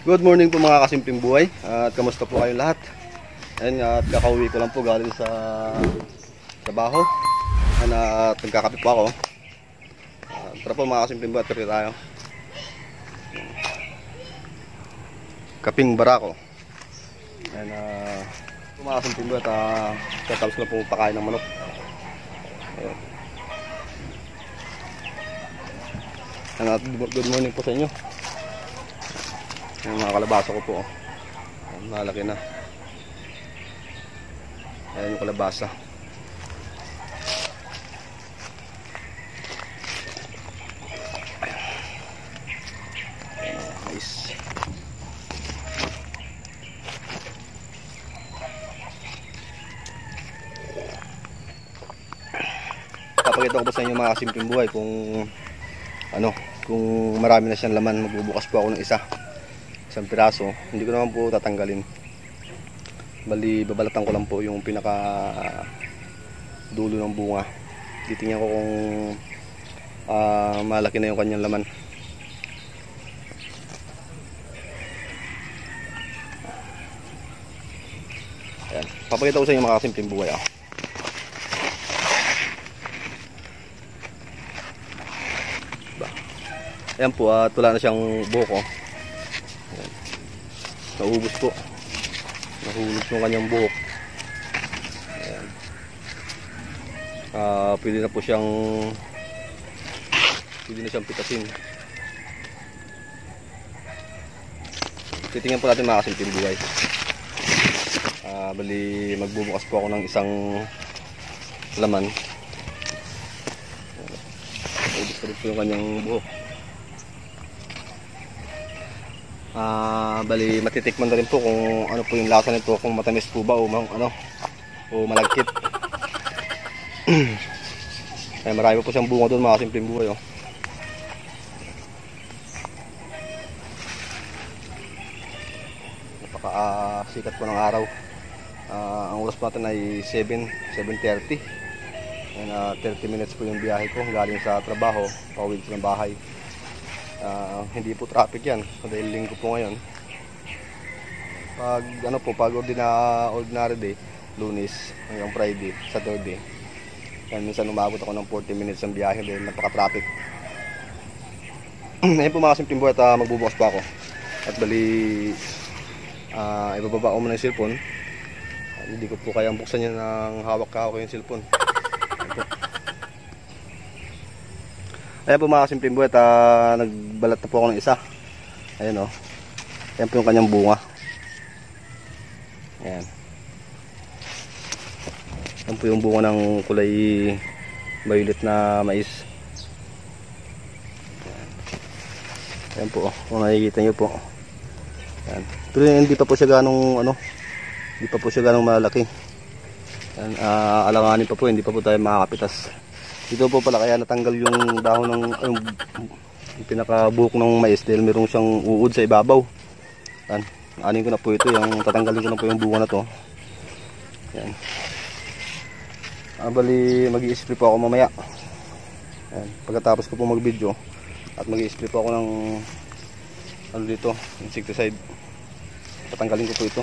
Good morning po mga kasimpleng buhay. At kamusta po kayong lahat? Ayun, at kakauwi ko lang po galing sa trabaho. At nagkakape po ako. Tara po mga kasimpleng buhay, tuloy tayo. Kaping barako. Ayun, mga kasimpleng buhay, tatapos ko na po pakain ng manok. Ayun. At good morning po sa inyo. Yung mga kalabasa ko po, malaki na. Ayan yung kalabasa. Nice. Papakita ko po sa inyo mga simpleng buhay kung kung marami na siyang laman. Magbubukas po ako ng isang piraso. Hindi ko naman po tatanggalin, bali babalatan ko lang po yung pinaka dulo ng bunga. Titingnan ko kung malaki na yung kanyang laman. Ayan, papakita ko sa inyo mga simpleng buhay. Ayan po, at wala na siyang buhok. Naubos po. Nahulog yung kanyang buhok. Ayan. Pwede na siyang pitasin. Titingnan po natin mga kasimpleng buhay. Bali magbubukas po ako ng isang laman. Naubos pa rin po yung kanyang buhok. Bali matitikman na rin po kung ano po yung lasa nito, kung matamis po ba o malagkit. Ay, marami po siyang bunga doon mga simpleng buhay. Napakasikat po ng araw. Ang oras po natin ay 7:30. 30 minutes po yung biyahe ko galing sa trabaho pauwi sa bahay. Hindi po traffic yan dahil linggo po ngayon. Pag ordinary day, Lunes hanggang Friday, Saturday, minsan umabot ako ng 40 minutes ang biyahe dahil napaka-traffic. Ngayon po mga simpleng buhay, at magbubukas pa ako. At bali ibababa ko muna yung cellphone. Hindi ko po kayang buksan yan ng hawak-hawak yung cellphone. Ayan po mga simpleng buhay, nagbalat na po ako ng isa. Ayan o. Ayan po yung kanyang bunga. Ayan. Ayan po yung bunga ng kulay violet na mais. Ayan po, kung nakikita nyo po. Ayan. Pero hindi pa po siya ganong malaki. Ayan, alanganin pa po, hindi pa po tayo makakapitas. Dito po pala kaya natanggal yung dahon ng yung pinakabuhok ng mais dahil mayroong siyang uod sa ibabaw. Yan, anin ko na po ito, yung tatanggalin ko na po yung bunga na to. Yan. Bali mag-i-spray po ako mamaya. Yan, pagkatapos ko po mag-video at mag-i-spray po ako ng dito, insecticide. Tatanggalin ko po ito.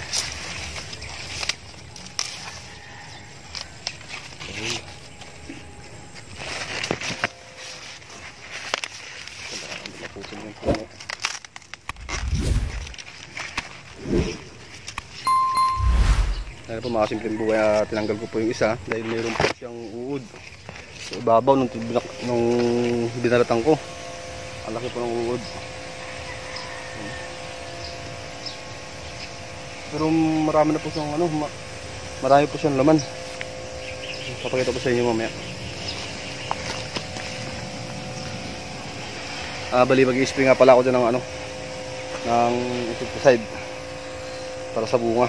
Ayan po mga simpleng buhay, tinanggal ko po yung isa dahil mayroon po siyang uod sa ibabaw nung binalatan ko. Ang laki po ng uod. Pero marami na po siyang marami po siyang laman. Papakita ko sa inyo mamaya. Bali mag-i-spray nga pala ako dyan ng insecticide para sa bunga,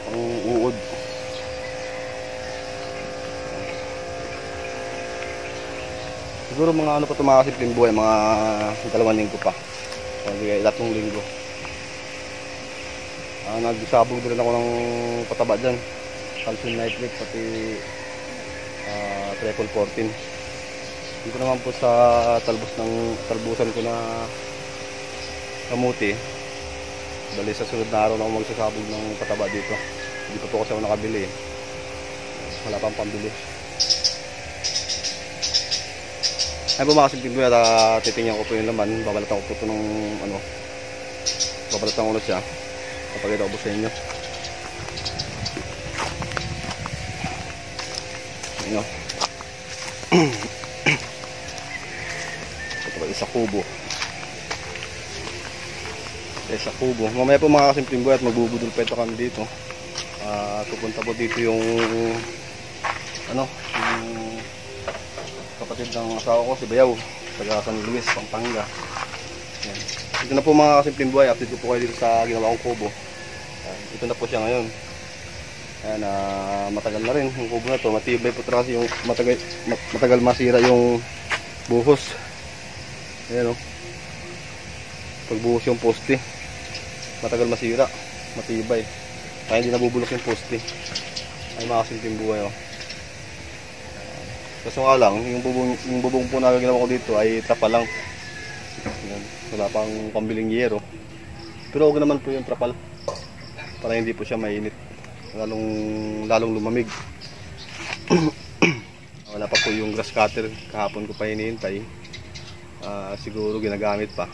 ang uod. Siguro mga pa ito mga simpleng buhay, mga 2 linggo pa, 3 linggo. Nagsabog din ako ng pataba dyan, calcium nitrate pati triple 14. Dito naman po sa talbusan ko na kamuti, Bali sa sunod na araw na ako magsasabog ng pataba dito. Hindi pa po kasi ako nakabili eh. Wala pang pambili. Ay po mga kasimpleng buhay, at titingnan ko po yung laman. Babalatan ko po ito ng ano. Babalatan ko ulit siya. Kapag ito po sa inyo. Ano? Ito po isa kubo. Isa kubo. Mamaya po mga kasimpleng buhay at magbubudol pa ito kami dito. Pupunta po dito yung ano, yung kapatid ng asawa ko, si Bayaw, taga San Luis, Pampanga. Yan. Ito na po mga kasimpleng buhay, update ko po kayo dito sa ginawa kong kubo. Ito na po siya ngayon. Ayan, matagal na rin yung kubo na to, matibay po kasi yung matagal masira yung buhos. Ayan o, pagbuhos yung poste, matagal masira, matibay. Kaya hindi nabubulok yung poste. Ay mga kasimpleng buhay o. Kaso nga lang, yung bubong po na ginawa ko dito ay trapal lang. Yan. Wala pang pambiling yero. Pero okay naman po yung trapal. Para hindi po siya mainit. Lalong lumamig. Wala pa po yung grass cutter. Kahapon ko pa hinihintay. Siguro ginagamit pa.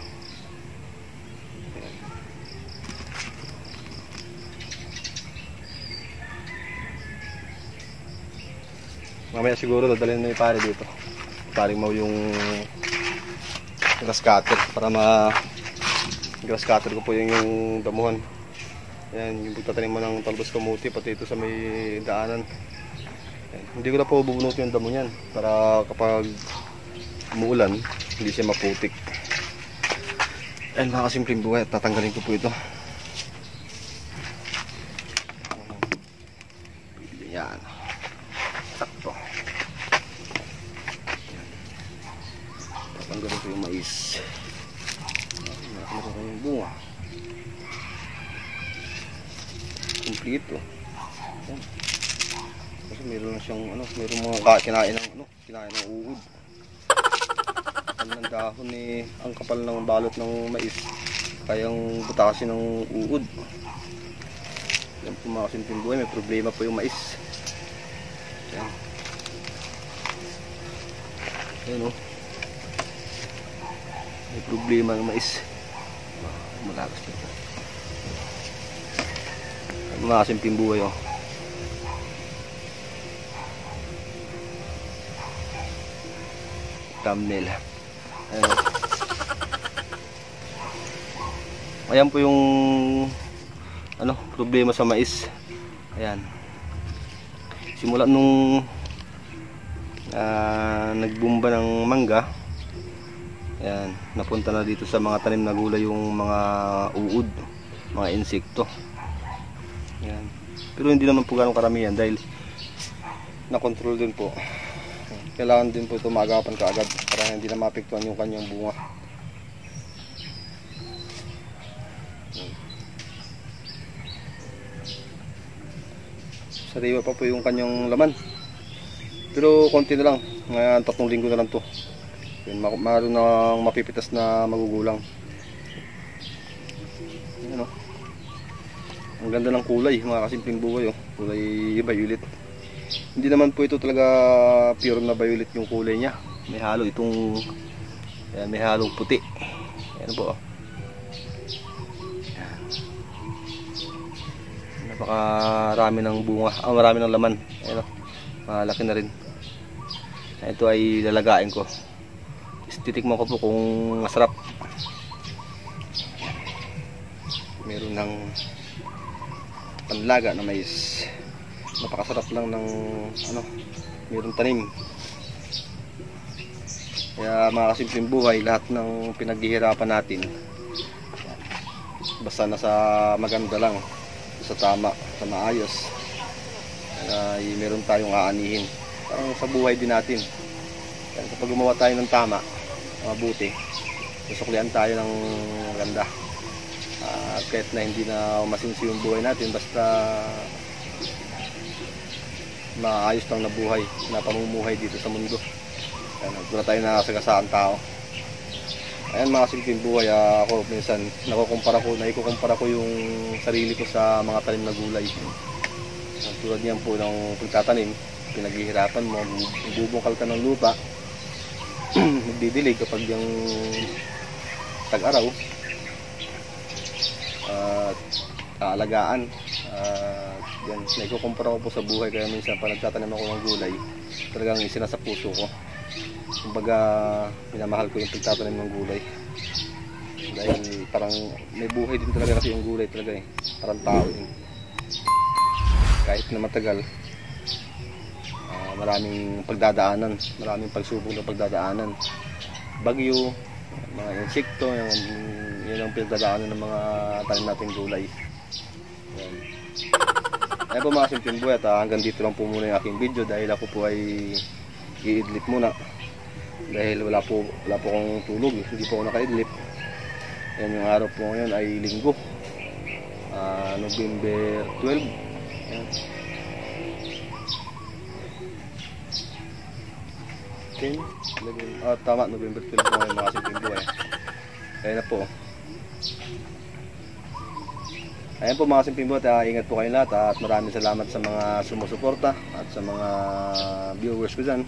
Mamaya siguro dadalhin na yung pare dito. Paring mo yung grass cutter para grass cutter ko po yung damuhan. Ayan, yung pagtatanim mo ng talbos kamuti pati ito sa may daanan. Ayan. Hindi ko na po bubunot yung damo niyan para kapag umuulan hindi siya maputik. Ayan mga kasimpleng buhay, tatanggalin ko po ito. Ayan. Sakto. Tatanggalin ko yung mais. Nakakita ko yung bunga. Kompleto. Ayan. Kasi meron na siyang meron mga kinain ng uod. Ang ng dahon ang kapal ng balot ng mais. Kayang butasin ng uod. Yan po mga kasimpleng buhay, may problema po yung mais. Ayan. Ayan o. May problema ng mais. Malakas na ito. Mga kasimpleng buhay o. Thumbnail. Ayan po yung problema sa mais. Ayan. Simula nung nagbumba ng mangga, ayan, napunta na dito sa mga tanim na gulay yung mga uod, mga insekto. Ayan. Pero hindi naman po ganong karamihan dahil na-control din po. Kailangan din po ito maagapan kaagad para hindi na maapektuhan yung kanyang bunga. Sariwa pa po yung kanyang laman. Pero konti na lang, ngayon 3 linggo na lang to. Maroon na mapipitas na magugulang. Ayan o. Ang ganda ng kulay, mga kasimpleng buhay o. Kulay violet. Hindi naman po ito talaga pure na violet yung kulay niya. May halo itong, ayan, may halong puti. Ayan po o. Napakarami ng bunga, marami ng laman. Ayan o, malaki na rin. Ito ay lalagain ko. Titikman ko po kung masarap. Meron ng panlaga na mais. Napakasarap lang ng meron tanim. Kaya mga kasimpleng buhay, lahat ng pinaghihirapan natin basta nasa maganda lang, sa tama, sa maayos, ay meron tayong aanihin. Parang sa buhay din natin. Kaya kapag gumawa tayo ng tama, mabuti, susuklian tayo ng maganda. Kahit na hindi na masinsi yung buhay natin, basta maayos lang na buhay, na pamumuhay dito sa mundo. Kaya nagdura tayo na sagasaan tao. Ayan mga simpleng buhay, ako minsan naikukumpara ko yung sarili ko sa mga tanim na gulay. Tulad niyan po ng pagtatanim, pinaghihirapan mo, bubungkal ka ng lupa, magdidilig kapag yung tag-araw, at aalagaan. Yan, naikukumpara ko po sa buhay, kaya minsan pag nagtatanim ako ng gulay, talagang isinasa puso ko. Kumbaga, minamahal ko yung pagtatanim ng gulay. Dahil parang may buhay din talaga kasi yung gulay talaga eh. Parang tao din. Kahit na matagal, maraming pagdadaanan, maraming pagsubok na pagdadaanan. Bagyo, mga insekto, yun ang pagdadaanan ng mga tanim nating gulay. Yan. Ayan po mga simpleng buhay, at hanggang dito lang po muna yung aking video dahil ako po ay iidlip muna. Dahil wala po akong tulog, hindi po ako nakaidlip. Yan, yung araw po ngayon ay linggo, November 12. Yan. 10, 11, tama, November 12 po ngayon mga simpleng buhay. Kaya na po. Ayan po mga simpleng buhay, ingat po kayo lahat, at maraming salamat sa mga sumusuporta at sa mga viewers ko dyan.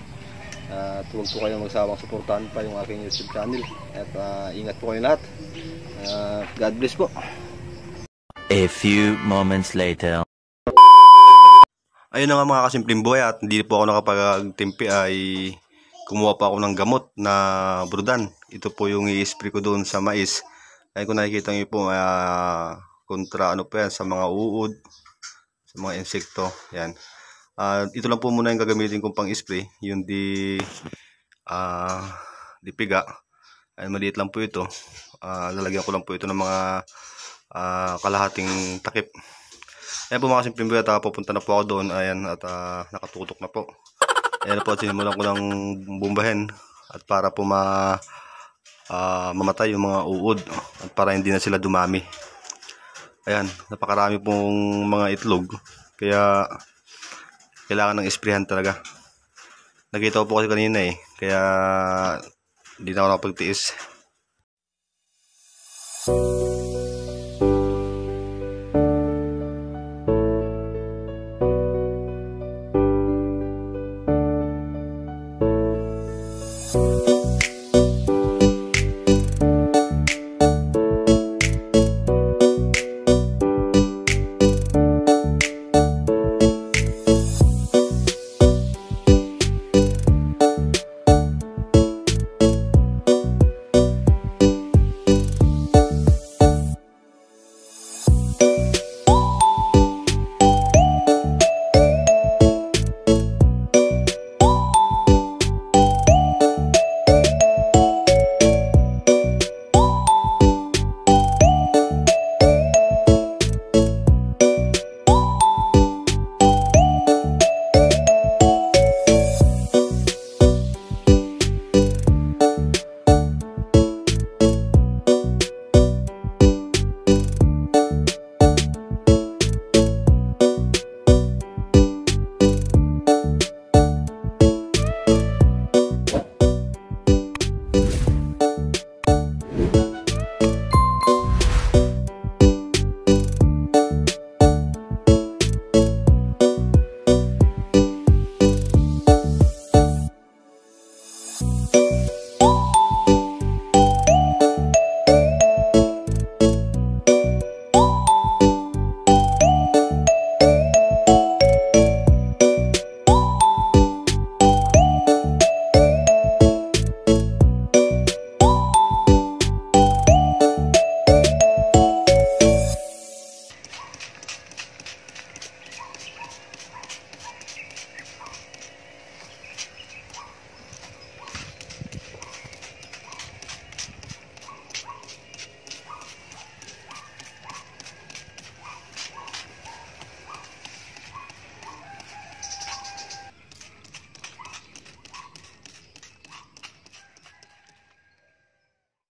At huwag po kayong magsawang suportahan pa yung aking YouTube channel. At ingat po kayo lahat. God bless po. A few moments later. Ayun na nga mga kasimpleng buhay, at hindi po ako nakapagtimpi ay kumuha pa ako ng gamot na brudan. Ito po yung i-spray ko doon sa mais. Ay kung nakikita nyo po, kontra ano pa yan sa mga uod, sa mga insekto. Yan. Ito lang po muna yung gagamitin kong pang spray, yung di piga. Ay maliit lang po ito. Lalagyan ko lang po ito ng mga kalahating takip. Ayan po mga simpleng buhay, at pupunta na po ako doon. Ayan, at nakatutok na po. Ayan po, sinimulan ko ng bumbahin at para po mamatay yung mga uod at para hindi na sila dumami. Ayan, napakarami pong mga itlog, kaya kailangan ng isprihan talaga. Nakita ko po kasi kanina eh, kaya hindi na ako nakapagtiis.